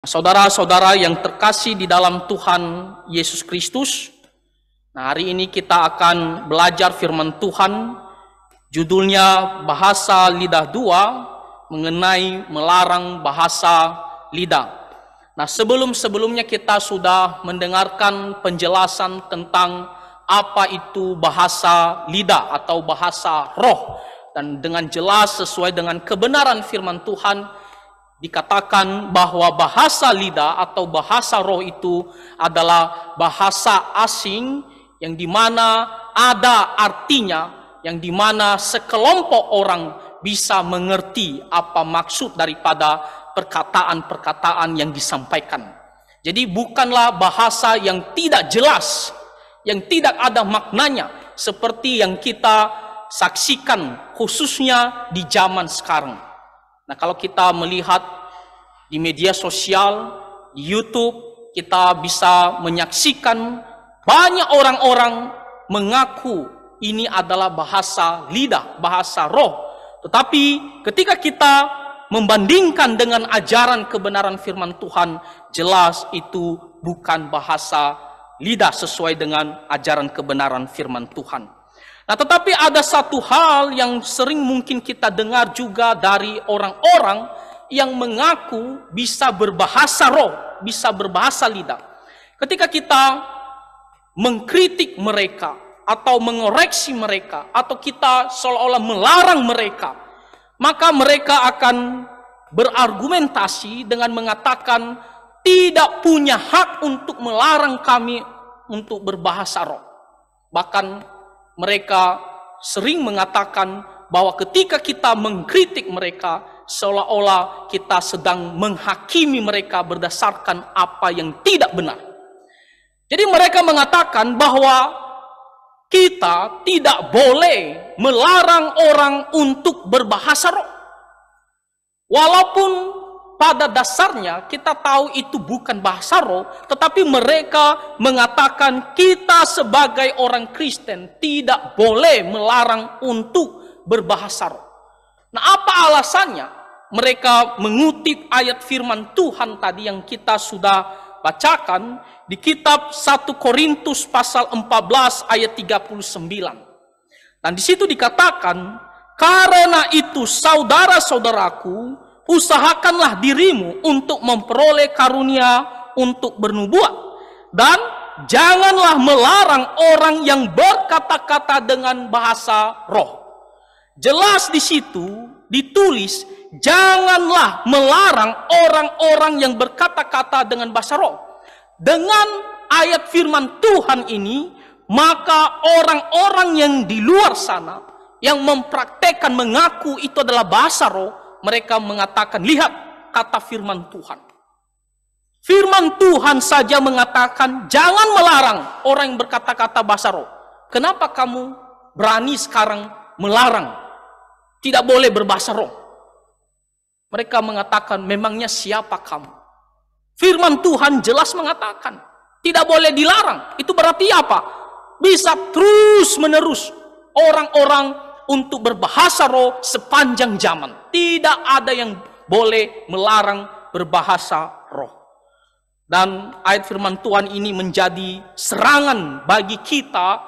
Saudara-saudara yang terkasih di dalam Tuhan Yesus Kristus, hari ini kita akan belajar firman Tuhan. Judulnya Bahasa Lidah 2 mengenai melarang bahasa lidah. Sebelumnya kita sudah mendengarkan penjelasan tentang apa itu bahasa lidah atau bahasa roh. Dan dengan jelas sesuai dengan kebenaran firman Tuhan, dikatakan bahwa bahasa lidah atau bahasa roh itu adalah bahasa asing yang dimana ada artinya, yang dimana sekelompok orang bisa mengerti apa maksud daripada perkataan-perkataan yang disampaikan. Jadi bukanlah bahasa yang tidak jelas, yang tidak ada maknanya, seperti yang kita saksikan khususnya di zaman sekarang. Kalau kita melihat di media sosial, di YouTube, kita bisa menyaksikan banyak orang-orang mengaku ini adalah bahasa lidah, bahasa roh. Tetapi ketika kita membandingkan dengan ajaran kebenaran firman Tuhan, jelas itu bukan bahasa lidah sesuai dengan ajaran kebenaran firman Tuhan. Tetapi ada satu hal yang sering mungkin kita dengar juga dari orang-orang yang mengaku bisa berbahasa roh, bisa berbahasa lidah. Ketika kita mengkritik mereka atau mengoreksi mereka, atau kita seolah-olah melarang mereka, maka mereka akan berargumentasi dengan mengatakan tidak punya hak untuk melarang kami untuk berbahasa roh. Bahkan mereka sering mengatakan bahwa ketika kita mengkritik mereka, seolah-olah kita sedang menghakimi mereka berdasarkan apa yang tidak benar. Jadi mereka mengatakan bahwa kita tidak boleh melarang orang untuk berbahasa roh. Walaupun pada dasarnya kita tahu itu bukan bahasa roh, tetapi mereka mengatakan kita sebagai orang Kristen tidak boleh melarang untuk berbahasa roh. Apa alasannya? Mereka mengutip ayat firman Tuhan tadi yang kita sudah bacakan di kitab 1 Korintus pasal 14 ayat 39. Dan di situ dikatakan, karena itu saudara-saudaraku, usahakanlah dirimu untuk memperoleh karunia untuk bernubuat, dan janganlah melarang orang yang berkata-kata dengan bahasa roh. Jelas di situ ditulis, janganlah melarang orang-orang yang berkata-kata dengan bahasa roh. Dengan ayat firman Tuhan ini, maka orang-orang yang di luar sana yang mempraktekkan mengaku itu adalah bahasa roh, mereka mengatakan, lihat kata firman Tuhan. Firman Tuhan saja mengatakan jangan melarang orang yang berkata-kata bahasa roh. Kenapa kamu berani sekarang melarang tidak boleh berbahasa roh? Mereka mengatakan, memangnya siapa kamu? Firman Tuhan jelas mengatakan tidak boleh dilarang. Itu berarti apa? Bisa terus menerus orang-orang untuk berbahasa roh sepanjang zaman. Tidak ada yang boleh melarang berbahasa roh. Dan ayat firman Tuhan ini menjadi serangan bagi kita,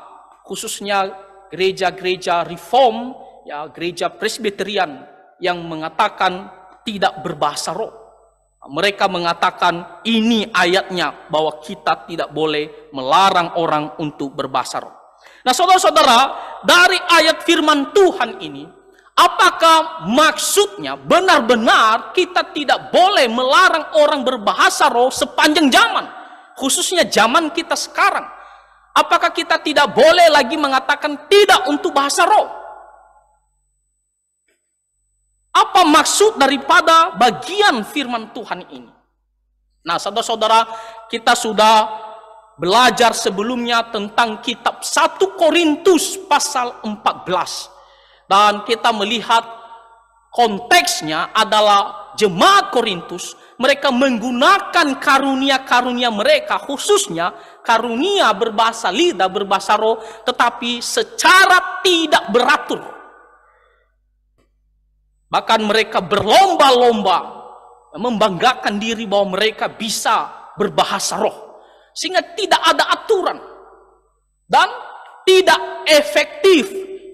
khususnya gereja-gereja reform, gereja presbyterian yang mengatakan tidak berbahasa roh. Mereka mengatakan ini ayatnya bahwa kita tidak boleh melarang orang untuk berbahasa roh. Saudara-saudara, dari ayat firman Tuhan ini, apakah maksudnya benar-benar kita tidak boleh melarang orang berbahasa roh sepanjang zaman, khususnya zaman kita sekarang? Apakah kita tidak boleh lagi mengatakan tidak untuk bahasa roh? Apa maksud daripada bagian firman Tuhan ini? Saudara-saudara, kita sudah belajar sebelumnya tentang kitab 1 Korintus pasal 14. Dan kita melihat konteksnya adalah jemaat Korintus, mereka menggunakan karunia-karunia mereka, khususnya karunia berbahasa lidah, berbahasa roh, tetapi secara tidak beratur. Bahkan mereka berlomba-lomba membanggakan diri bahwa mereka bisa berbahasa roh. Sehingga tidak ada aturan dan tidak efektif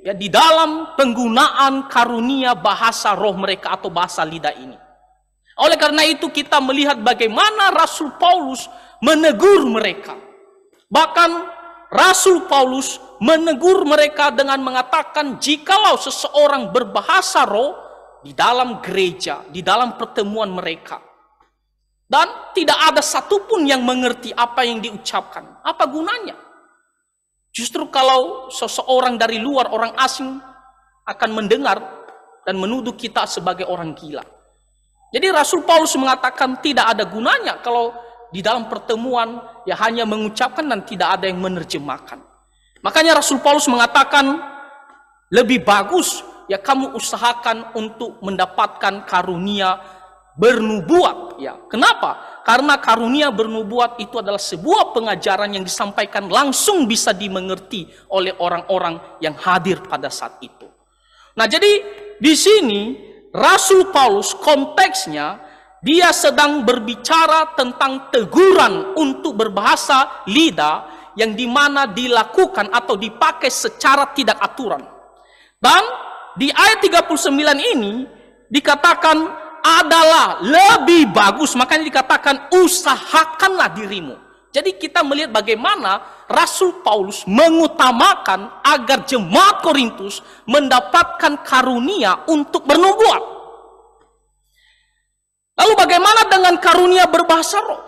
ya di dalam penggunaan karunia bahasa roh mereka atau bahasa lidah ini. Oleh karena itu kita melihat bagaimana Rasul Paulus menegur mereka. Bahkan Rasul Paulus menegur mereka dengan mengatakan, jikalau seseorang berbahasa roh di dalam gereja, di dalam pertemuan mereka, dan tidak ada satupun yang mengerti apa yang diucapkan, apa gunanya? Justru kalau seseorang dari luar, orang asing akan mendengar dan menuduh kita sebagai orang gila. Jadi Rasul Paulus mengatakan tidak ada gunanya kalau di dalam pertemuan ya hanya mengucapkan dan tidak ada yang menerjemahkan. Makanya Rasul Paulus mengatakan lebih bagus ya kamu usahakan untuk mendapatkan karunia bernubuat. Ya, kenapa? Karena karunia bernubuat itu adalah sebuah pengajaran yang disampaikan langsung bisa dimengerti oleh orang-orang yang hadir pada saat itu. Nah, jadi di sini Rasul Paulus konteksnya dia sedang berbicara tentang teguran untuk berbahasa lidah yang dimana dilakukan atau dipakai secara tidak aturan. Dan di ayat 39 ini dikatakan adalah lebih bagus, makanya dikatakan usahakanlah dirimu. Jadi kita melihat bagaimana Rasul Paulus mengutamakan agar jemaat Korintus mendapatkan karunia untuk bernubuat. Lalu bagaimana dengan karunia berbahasa roh?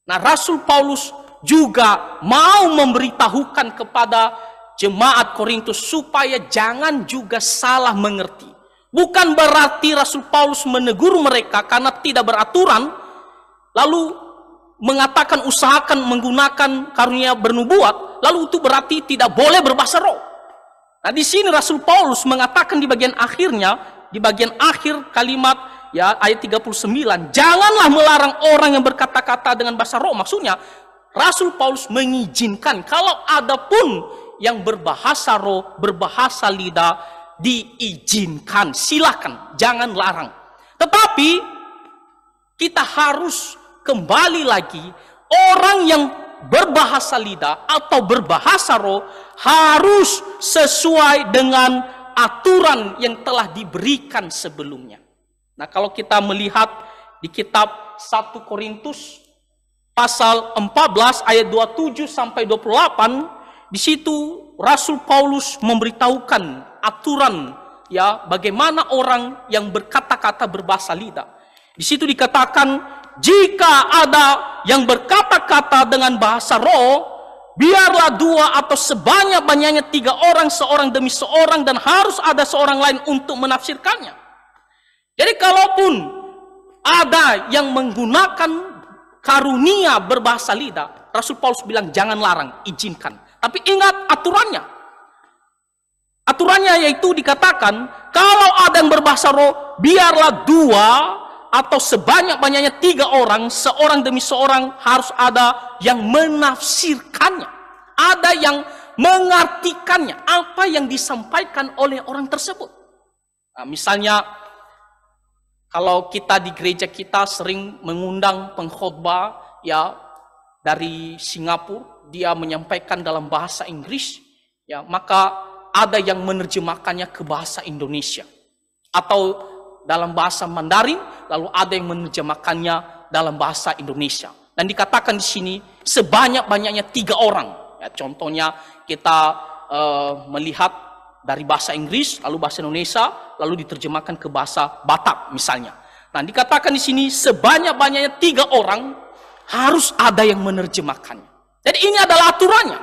Nah, Rasul Paulus juga mau memberitahukan kepada jemaat Korintus supaya jangan juga salah mengerti. Bukan berarti Rasul Paulus menegur mereka karena tidak beraturan, lalu mengatakan usahakan menggunakan karunia bernubuat, lalu itu berarti tidak boleh berbahasa roh. Nah, di sini Rasul Paulus mengatakan di bagian akhirnya, di bagian akhir kalimat ya ayat 39, janganlah melarang orang yang berkata-kata dengan bahasa roh. Maksudnya Rasul Paulus mengizinkan kalau ada pun yang berbahasa roh, berbahasa lidah, diizinkan, silakan, jangan larang. Tetapi kita harus kembali lagi, orang yang berbahasa lidah atau berbahasa roh harus sesuai dengan aturan yang telah diberikan sebelumnya. Nah, kalau kita melihat di kitab 1 Korintus pasal 14 ayat 27 sampai 28, di situ Rasul Paulus memberitahukan aturan ya bagaimana orang yang berkata-kata berbahasa lidah. Di situ dikatakan, jika ada yang berkata-kata dengan bahasa roh, biarlah 2 atau sebanyak-banyaknya 3 orang, seorang demi seorang, dan harus ada seorang lain untuk menafsirkannya. Jadi kalaupun ada yang menggunakan karunia berbahasa lidah, Rasul Paulus bilang jangan larang, izinkan. Tapi ingat aturannya. Aturannya yaitu dikatakan, kalau ada yang berbahasa roh, biarlah 2 atau sebanyak-banyaknya 3 orang, seorang demi seorang, harus ada yang menafsirkannya. Ada yang mengartikannya, apa yang disampaikan oleh orang tersebut. Nah, misalnya, kalau kita di gereja kita sering mengundang pengkhotbah ya dari Singapura, dia menyampaikan dalam bahasa Inggris, ya maka ada yang menerjemahkannya ke bahasa Indonesia. Atau dalam bahasa Mandarin, lalu ada yang menerjemahkannya dalam bahasa Indonesia. Dan dikatakan di sini sebanyak-banyaknya 3 orang. Ya, contohnya kita melihat dari bahasa Inggris, lalu bahasa Indonesia, lalu diterjemahkan ke bahasa Batak misalnya. Nah, dikatakan di sini sebanyak-banyaknya 3 orang harus ada yang menerjemahkannya. Jadi ini adalah aturannya.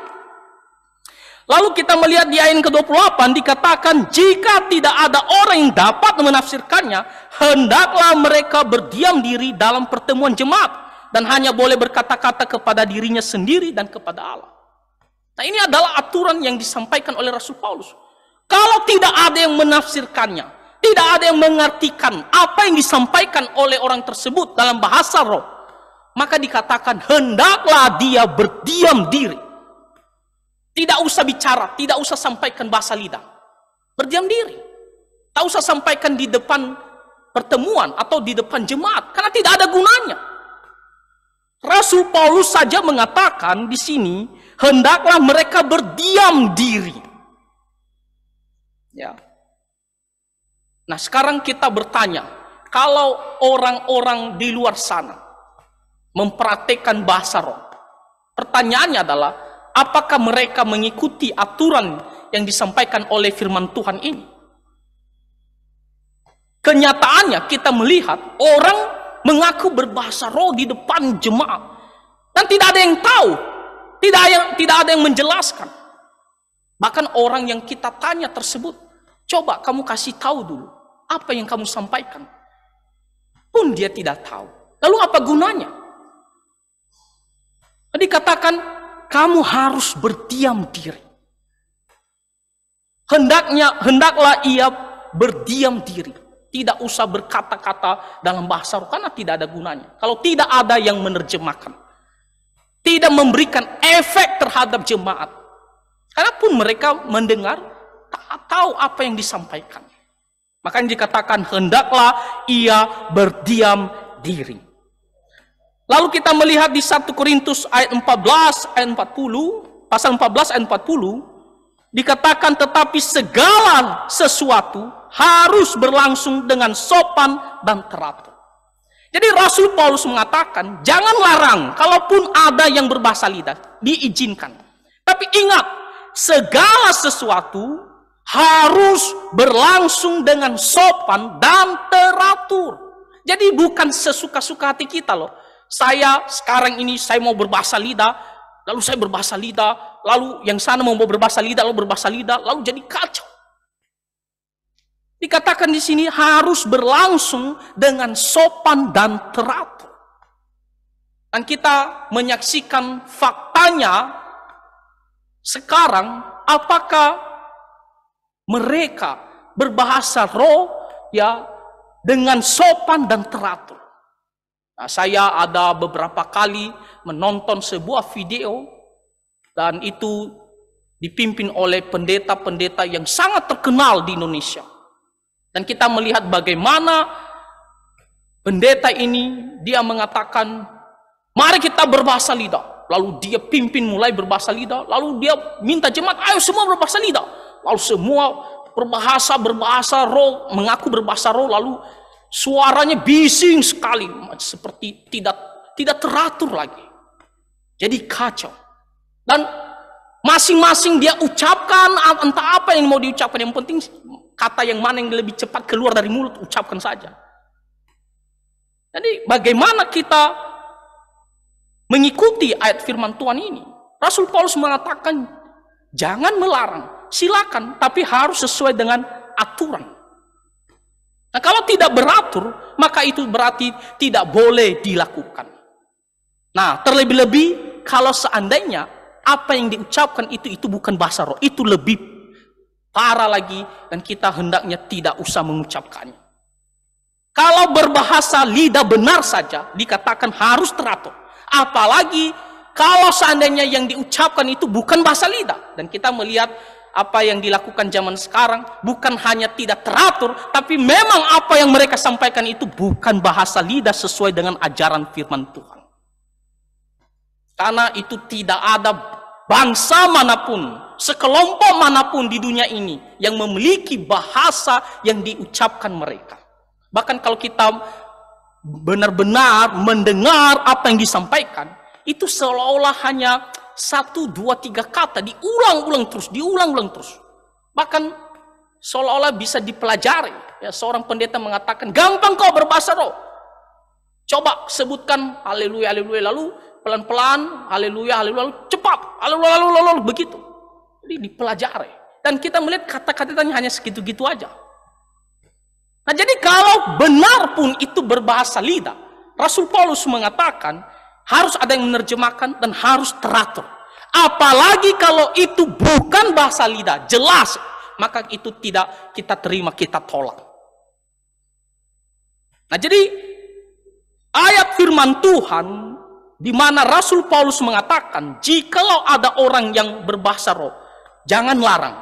Lalu kita melihat di ayat ke-28 dikatakan, jika tidak ada orang yang dapat menafsirkannya, hendaklah mereka berdiam diri dalam pertemuan jemaat dan hanya boleh berkata-kata kepada dirinya sendiri dan kepada Allah. Nah, ini adalah aturan yang disampaikan oleh Rasul Paulus. Kalau tidak ada yang menafsirkannya, tidak ada yang mengartikan apa yang disampaikan oleh orang tersebut dalam bahasa roh, maka dikatakan hendaklah dia berdiam diri. Tidak usah bicara, tidak usah sampaikan bahasa lidah. Berdiam diri. Tak usah sampaikan di depan pertemuan atau di depan jemaat karena tidak ada gunanya. Rasul Paulus saja mengatakan di sini, hendaklah mereka berdiam diri. Ya. Nah, sekarang kita bertanya, kalau orang-orang di luar sana mempraktikkan bahasa roh, pertanyaannya adalah, apakah mereka mengikuti aturan yang disampaikan oleh firman Tuhan ini? Kenyataannya kita melihat orang mengaku berbahasa roh di depan jemaat dan tidak ada yang tahu, tidak ada yang menjelaskan. Bahkan orang yang kita tanya tersebut, coba kamu kasih tahu dulu apa yang kamu sampaikan, pun dia tidak tahu. Lalu apa gunanya? Dikatakan kamu harus berdiam diri. Hendaklah ia berdiam diri. Tidak usah berkata-kata dalam bahasa roh karena tidak ada gunanya. Kalau tidak ada yang menerjemahkan, tidak memberikan efek terhadap jemaat. Karena pun mereka mendengar, tak tahu apa yang disampaikan. Makanya dikatakan hendaklah ia berdiam diri. Lalu kita melihat di 1 Korintus ayat 14 ayat 40, pasal 14 ayat 40, dikatakan tetapi segala sesuatu harus berlangsung dengan sopan dan teratur. Jadi Rasul Paulus mengatakan, jangan larang, kalaupun ada yang berbahasa lidah, diizinkan. Tapi ingat, segala sesuatu harus berlangsung dengan sopan dan teratur. Jadi bukan sesuka-suka hati kita loh. Saya sekarang ini, saya mau berbahasa lidah, lalu saya berbahasa lidah, lalu yang sana mau berbahasa lidah, lalu berbahasa lidah, lalu jadi kacau. Dikatakan di sini harus berlangsung dengan sopan dan teratur. Dan kita menyaksikan faktanya sekarang, apakah mereka berbahasa roh ya dengan sopan dan teratur. Nah, saya ada beberapa kali menonton sebuah video dan itu dipimpin oleh pendeta-pendeta yang sangat terkenal di Indonesia. Dan kita melihat bagaimana pendeta ini, dia mengatakan, mari kita berbahasa lidah. Lalu dia pimpin mulai berbahasa lidah. Lalu dia minta jemaat, ayo semua berbahasa lidah. Lalu semua berbahasa roh, mengaku berbahasa roh. Lalu suaranya bising sekali, seperti tidak teratur lagi. Jadi kacau. Dan masing-masing dia ucapkan entah apa yang mau diucapkan, yang penting kata yang mana yang lebih cepat keluar dari mulut, ucapkan saja. Jadi bagaimana kita mengikuti ayat firman Tuhan ini? Rasul Paulus mengatakan, jangan melarang, silakan, tapi harus sesuai dengan aturan. Nah, kalau tidak beratur, maka itu berarti tidak boleh dilakukan. Nah, terlebih-lebih kalau seandainya apa yang diucapkan itu bukan bahasa roh, itu lebih parah lagi, dan kita hendaknya tidak usah mengucapkannya. Kalau berbahasa lidah benar saja dikatakan harus teratur, apalagi kalau seandainya yang diucapkan itu bukan bahasa lidah. Dan kita melihat apa yang dilakukan zaman sekarang, bukan hanya tidak teratur, tapi memang apa yang mereka sampaikan itu bukan bahasa lidah sesuai dengan ajaran firman Tuhan. Karena itu tidak ada bangsa manapun, sekelompok manapun di dunia ini yang memiliki bahasa yang diucapkan mereka. Bahkan kalau kita benar-benar mendengar apa yang disampaikan, itu seolah-olah hanya 1, 2, 3 kata diulang-ulang terus. Bahkan seolah-olah bisa dipelajari. Ya, seorang pendeta mengatakan, gampang kau berbahasa roh. Coba sebutkan haleluya, haleluya, lalu pelan-pelan, haleluya, haleluya, lalu cepat, haleluya, haleluya, begitu. Jadi dipelajari. Dan kita melihat kata-katanya hanya segitu-gitu aja. Nah, jadi kalau benar pun itu berbahasa lidah, Rasul Paulus mengatakan harus ada yang menerjemahkan dan harus teratur. Apalagi kalau itu bukan bahasa lidah, jelas, maka itu tidak kita terima, kita tolak. Nah, jadi ayat firman Tuhan di mana Rasul Paulus mengatakan, jikalau ada orang yang berbahasa roh, jangan larang.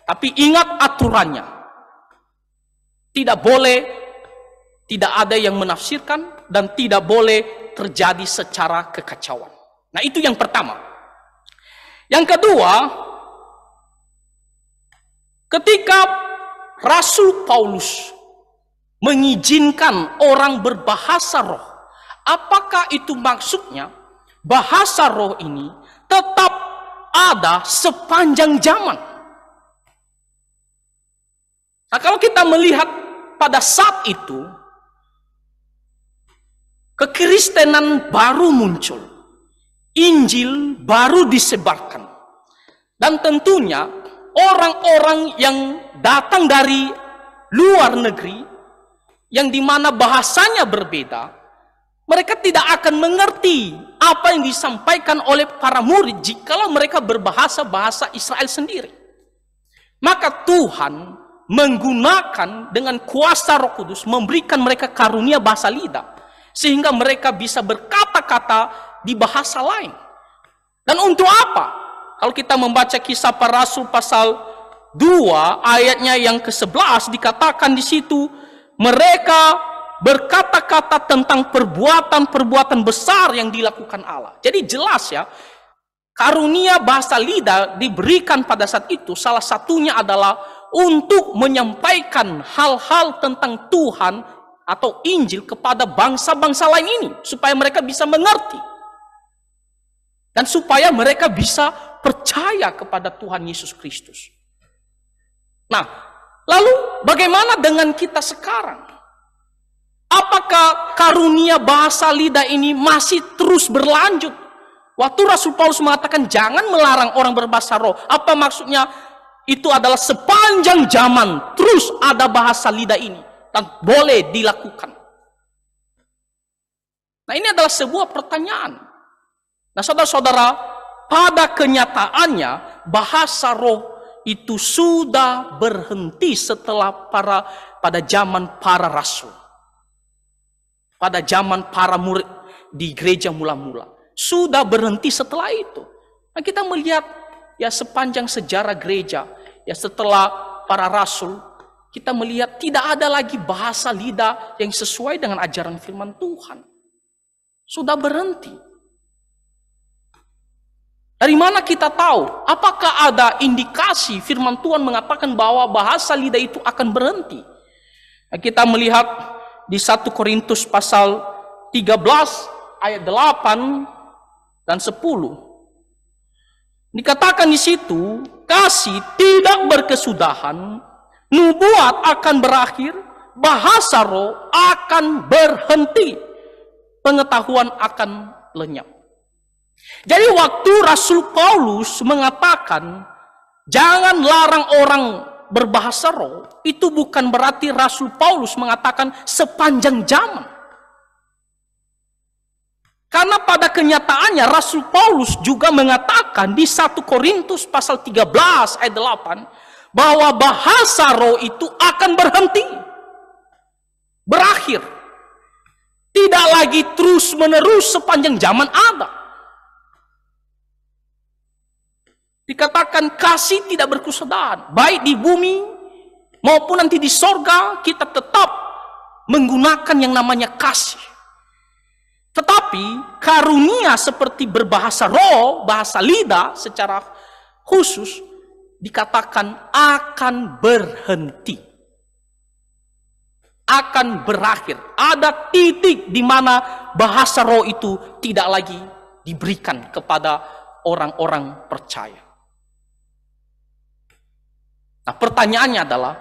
Tapi ingat aturannya. Tidak boleh, tidak ada yang menafsirkan, dan tidak boleh terjadi secara kekacauan. Nah, itu yang pertama. Yang kedua, ketika Rasul Paulus mengizinkan orang berbahasa roh, apakah itu maksudnya bahasa roh ini tetap ada sepanjang zaman? Nah, kalau kita melihat pada saat itu, kekristenan baru muncul, Injil baru disebarkan, dan tentunya orang-orang yang datang dari luar negeri, yang dimana bahasanya berbeda, mereka tidak akan mengerti apa yang disampaikan oleh para murid jikalau mereka berbahasa bahasa Israel sendiri. Maka Tuhan menggunakan dengan kuasa Roh Kudus, memberikan mereka karunia bahasa lidah, sehingga mereka bisa berkata-kata di bahasa lain. Dan untuk apa? Kalau kita membaca Kisah Para Rasul pasal 2 ayatnya yang ke-11, dikatakan di situ mereka berkata-kata tentang perbuatan-perbuatan besar yang dilakukan Allah. Jadi jelas ya, karunia bahasa lidah diberikan pada saat itu, salah satunya adalah untuk menyampaikan hal-hal tentang Tuhan atau Injil kepada bangsa-bangsa lain ini, supaya mereka bisa mengerti dan supaya mereka bisa percaya kepada Tuhan Yesus Kristus. Nah, lalu bagaimana dengan kita sekarang? Apakah karunia bahasa lidah ini masih terus berlanjut? Waktu Rasul Paulus mengatakan jangan melarang orang berbahasa roh, apa maksudnya? Itu adalah sepanjang zaman terus ada bahasa lidah ini dan boleh dilakukan. Nah, ini adalah sebuah pertanyaan. Nah, saudara-saudara, pada kenyataannya bahasa roh itu sudah berhenti setelah pada zaman para rasul, pada zaman para murid di gereja mula-mula. Sudah berhenti setelah itu. Nah, kita melihat ya sepanjang sejarah gereja, ya setelah para rasul, kita melihat tidak ada lagi bahasa lidah yang sesuai dengan ajaran firman Tuhan. Sudah berhenti. Dari mana kita tahu? Apakah ada indikasi firman Tuhan mengatakan bahwa bahasa lidah itu akan berhenti? Nah, kita melihat di 1 Korintus pasal 13 ayat 8 dan 10. Dikatakan di situ, kasih tidak berkesudahan, nubuat akan berakhir, bahasa roh akan berhenti, pengetahuan akan lenyap. Jadi waktu Rasul Paulus mengatakan jangan larang orang berbahasa roh, itu bukan berarti Rasul Paulus mengatakan sepanjang zaman. Karena pada kenyataannya Rasul Paulus juga mengatakan di 1 Korintus pasal 13 ayat 8 bahwa bahasa roh itu akan berhenti, berakhir, tidak lagi terus menerus sepanjang zaman ada. Dikatakan kasih tidak berkesudahan, baik di bumi maupun nanti di sorga kita tetap menggunakan yang namanya kasih. Tetapi karunia seperti berbahasa roh, bahasa lidah secara khusus dikatakan akan berhenti, akan berakhir. Ada titik di mana bahasa roh itu tidak lagi diberikan kepada orang-orang percaya. Nah, pertanyaannya adalah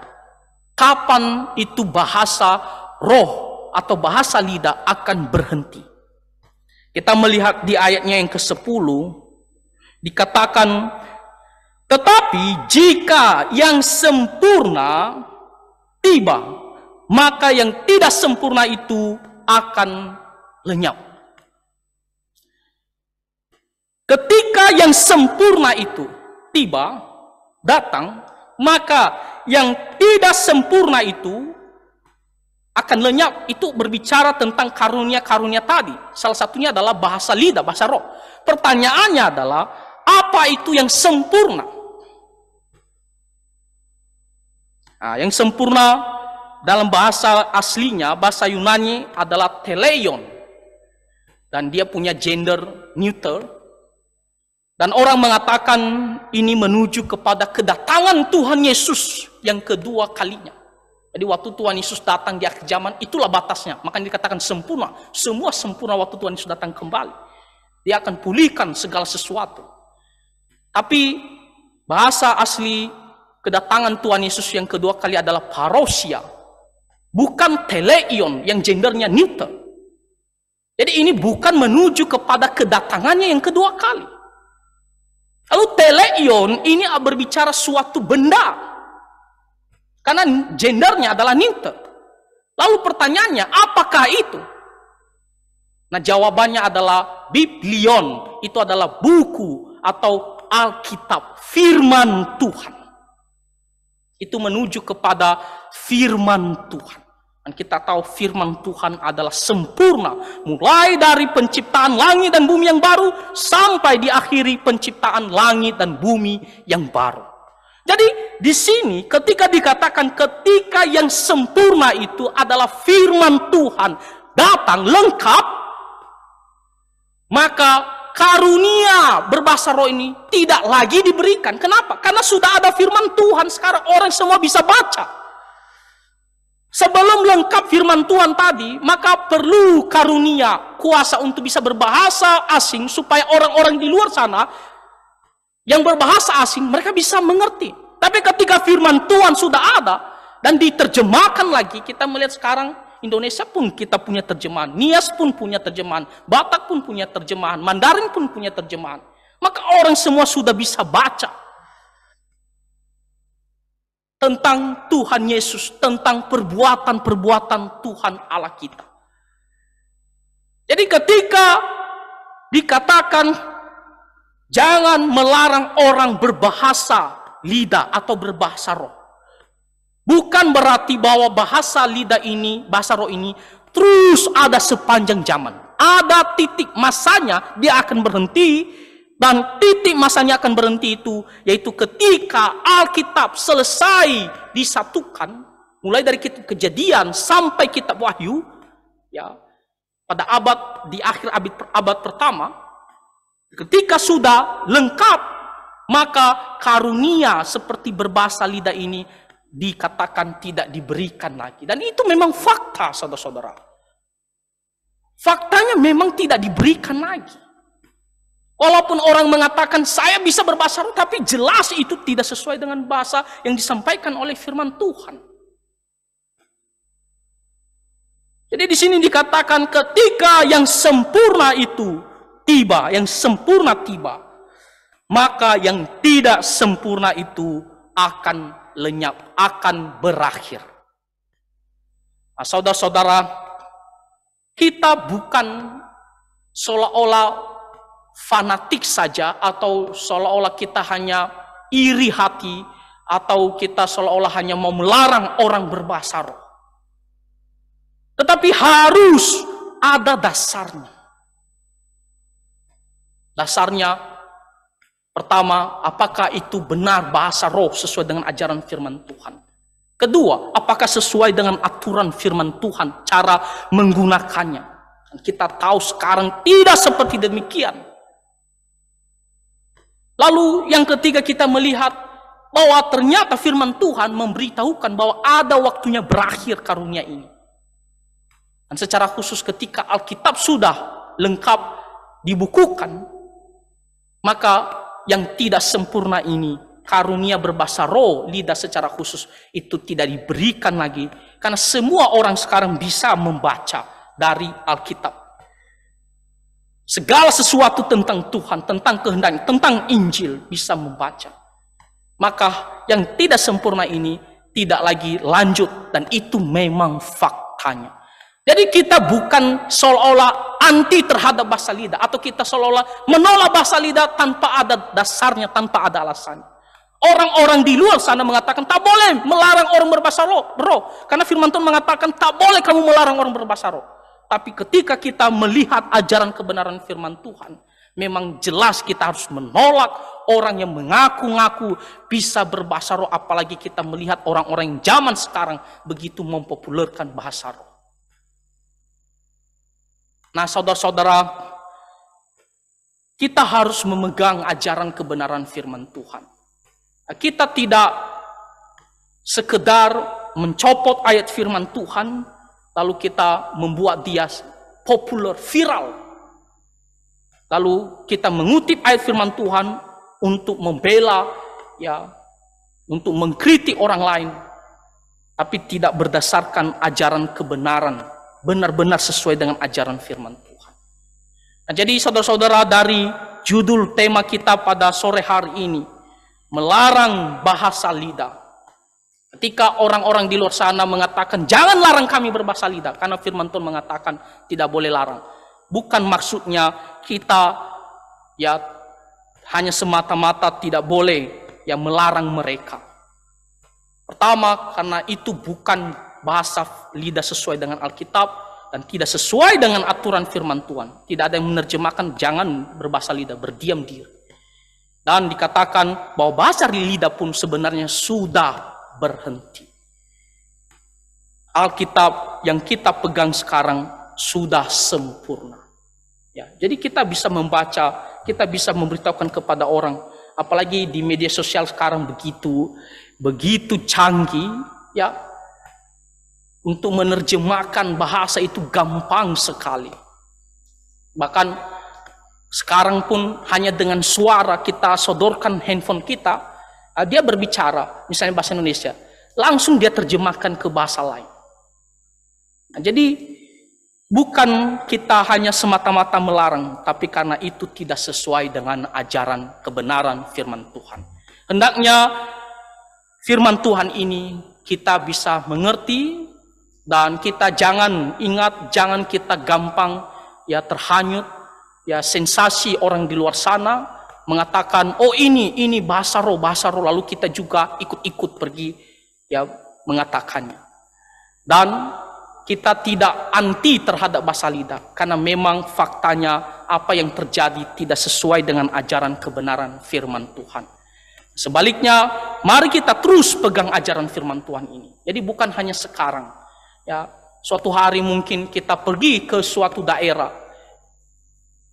kapan itu bahasa roh atau bahasa lidah akan berhenti? Kita melihat di ayatnya yang ke-10, dikatakan, tetapi jika yang sempurna tiba, maka yang tidak sempurna itu akan lenyap. Ketika yang sempurna itu tiba, datang, maka yang tidak sempurna itu akan lenyap. Itu berbicara tentang karunia-karunia tadi. Salah satunya adalah bahasa lidah, bahasa roh. Pertanyaannya adalah, apa itu yang sempurna? Nah, yang sempurna dalam bahasa aslinya, bahasa Yunani adalah teleion. Dan dia punya gender neutral. Dan orang mengatakan ini menuju kepada kedatangan Tuhan Yesus yang kedua kalinya. Jadi waktu Tuhan Yesus datang di akhir zaman, itulah batasnya. Makanya dikatakan sempurna. Semua sempurna waktu Tuhan Yesus datang kembali. Dia akan pulihkan segala sesuatu. Tapi bahasa asli kedatangan Tuhan Yesus yang kedua kali adalah parousia. Bukan teleion yang gendernya neutral. Jadi ini bukan menuju kepada kedatangannya yang kedua kali. Lalu teleion ini berbicara suatu benda. Karena gendernya adalah neutral. Lalu pertanyaannya, apakah itu? Nah, jawabannya adalah Biblion. Itu adalah buku atau Alkitab, firman Tuhan. Itu menuju kepada firman Tuhan. Dan kita tahu firman Tuhan adalah sempurna. Mulai dari penciptaan langit dan bumi yang baru, sampai diakhiri penciptaan langit dan bumi yang baru. Jadi di sini ketika dikatakan ketika yang sempurna itu adalah firman Tuhan datang lengkap, maka karunia berbahasa roh ini tidak lagi diberikan. Kenapa? Karena sudah ada firman Tuhan, sekarang orang semua bisa baca. Sebelum lengkap firman Tuhan tadi, maka perlu karunia, kuasa untuk bisa berbahasa asing supaya orang-orang di luar sana yang berbahasa asing, mereka bisa mengerti. Tapi ketika firman Tuhan sudah ada dan diterjemahkan lagi, kita melihat sekarang Indonesia pun kita punya terjemahan, Nias pun punya terjemahan, Batak pun punya terjemahan, Mandarin pun punya terjemahan. Maka orang semua sudah bisa baca tentang Tuhan Yesus, tentang perbuatan-perbuatan Tuhan Allah kita. Jadi ketika dikatakan jangan melarang orang berbahasa lidah atau berbahasa roh, bukan berarti bahwa bahasa lidah ini, bahasa roh ini terus ada sepanjang zaman. Ada titik masanya dia akan berhenti, dan titik masanya akan berhenti itu yaitu ketika Alkitab selesai disatukan, mulai dari kitab Kejadian sampai kitab Wahyu, ya, pada di akhir abad pertama. Ketika sudah lengkap, maka karunia seperti berbahasa lidah ini dikatakan tidak diberikan lagi. Dan itu memang fakta, saudara-saudara. Faktanya memang tidak diberikan lagi. Walaupun orang mengatakan saya bisa berbahasa roh, tapi jelas itu tidak sesuai dengan bahasa yang disampaikan oleh firman Tuhan. Jadi di sini dikatakan ketika yang sempurna itu tiba, yang sempurna tiba, maka yang tidak sempurna itu akan lenyap, akan berakhir. Nah, saudara-saudara, kita bukan seolah-olah fanatik saja, atau seolah-olah kita hanya iri hati, atau kita seolah-olah hanya mau melarang orang berbahasa roh. Tetapi harus ada dasarnya. Dasarnya, pertama, apakah itu benar bahasa roh sesuai dengan ajaran firman Tuhan? Kedua, apakah sesuai dengan aturan firman Tuhan, cara menggunakannya? Dan kita tahu sekarang tidak seperti demikian. Lalu yang ketiga, kita melihat bahwa ternyata firman Tuhan memberitahukan bahwa ada waktunya berakhir karunia ini. Dan secara khusus ketika Alkitab sudah lengkap dibukukan, maka yang tidak sempurna ini, karunia berbahasa roh, lidah secara khusus, itu tidak diberikan lagi. Karena semua orang sekarang bisa membaca dari Alkitab. Segala sesuatu tentang Tuhan, tentang kehendaknya, tentang Injil bisa membaca. Maka yang tidak sempurna ini tidak lagi lanjut, dan itu memang faktanya. Jadi kita bukan seolah-olah anti terhadap bahasa lidah, atau kita seolah-olah menolak bahasa lidah tanpa ada dasarnya, tanpa ada alasannya. Orang-orang di luar sana mengatakan tak boleh melarang orang berbahasa roh, karena firman Tuhan mengatakan tak boleh kamu melarang orang berbahasa roh. Tapi ketika kita melihat ajaran kebenaran firman Tuhan, Memang jelas kita harus menolak orang yang mengaku-ngaku bisa berbahasa roh, apalagi kita melihat orang-orang yang zaman sekarang begitu mempopulerkan bahasa roh. Nah, saudara-saudara, kita harus memegang ajaran kebenaran firman Tuhan. Kita tidak sekedar mencopot ayat firman Tuhan, lalu kita membuat dia populer, viral. Lalu kita mengutip ayat firman Tuhan untuk membela, ya, untuk mengkritik orang lain, tapi tidak berdasarkan ajaran kebenaran, benar-benar sesuai dengan ajaran firman Tuhan. Nah, jadi saudara-saudara, dari judul tema kita pada sore hari ini, melarang bahasa lidah. Ketika orang-orang di luar sana mengatakan, jangan larang kami berbahasa lidah, karena firman Tuhan mengatakan tidak boleh larang. Bukan maksudnya kita ya hanya semata-mata tidak boleh ya melarang mereka. Pertama, karena itu bukan bahasa lidah sesuai dengan Alkitab dan tidak sesuai dengan aturan firman Tuhan. Tidak ada yang menerjemahkan jangan berbahasa lidah, berdiam diri. Dan dikatakan bahwa bahasa lidah pun sebenarnya sudah berhenti. Alkitab yang kita pegang sekarang sudah sempurna. Ya, jadi kita bisa membaca, kita bisa memberitahukan kepada orang, apalagi di media sosial sekarang begitu canggih, ya, untuk menerjemahkan bahasa itu gampang sekali. Bahkan sekarang pun hanya dengan suara kita sodorkan handphone kita, dia berbicara, misalnya bahasa Indonesia, langsung dia terjemahkan ke bahasa lain. Nah, jadi bukan kita hanya semata-mata melarang, tapi karena itu tidak sesuai dengan ajaran kebenaran firman Tuhan. Hendaknya firman Tuhan ini kita bisa mengerti, dan kita jangan kita gampang ya terhanyut ya sensasi orang di luar sana mengatakan, oh ini bahasa roh, lalu kita juga ikut-ikut pergi ya mengatakannya. Dan kita tidak anti terhadap bahasa lidah, karena memang faktanya apa yang terjadi tidak sesuai dengan ajaran kebenaran firman Tuhan. Sebaliknya, mari kita terus pegang ajaran firman Tuhan ini. Jadi bukan hanya sekarang. Ya, suatu hari mungkin kita pergi ke suatu daerah,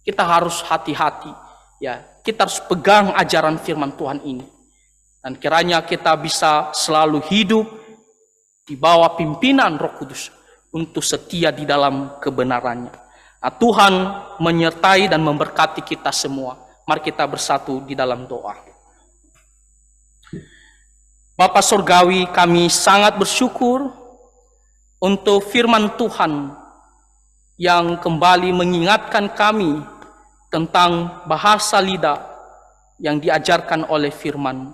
kita harus hati-hati. Ya, kita harus pegang ajaran firman Tuhan ini. Dan kiranya kita bisa selalu hidup di bawah pimpinan Roh Kudus untuk setia di dalam kebenarannya. Nah, Tuhan menyertai dan memberkati kita semua. Mari kita bersatu di dalam doa. Bapa Surgawi, kami sangat bersyukur untuk firman Tuhan yang kembali mengingatkan kami tentang bahasa lidah yang diajarkan oleh firman.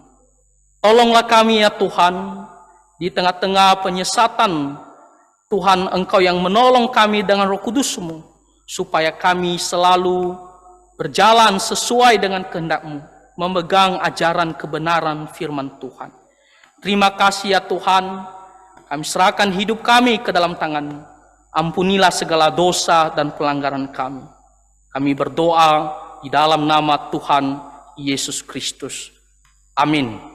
Tolonglah kami ya Tuhan, di tengah-tengah penyesatan, Tuhan, Engkau yang menolong kami dengan Roh Kudus-Mu, supaya kami selalu berjalan sesuai dengan kehendak-Mu, memegang ajaran kebenaran firman Tuhan. Terima kasih ya Tuhan, kami serahkan hidup kami ke dalam tangan-Mu. Ampunilah segala dosa dan pelanggaran kami. Kami berdoa di dalam nama Tuhan Yesus Kristus. Amin.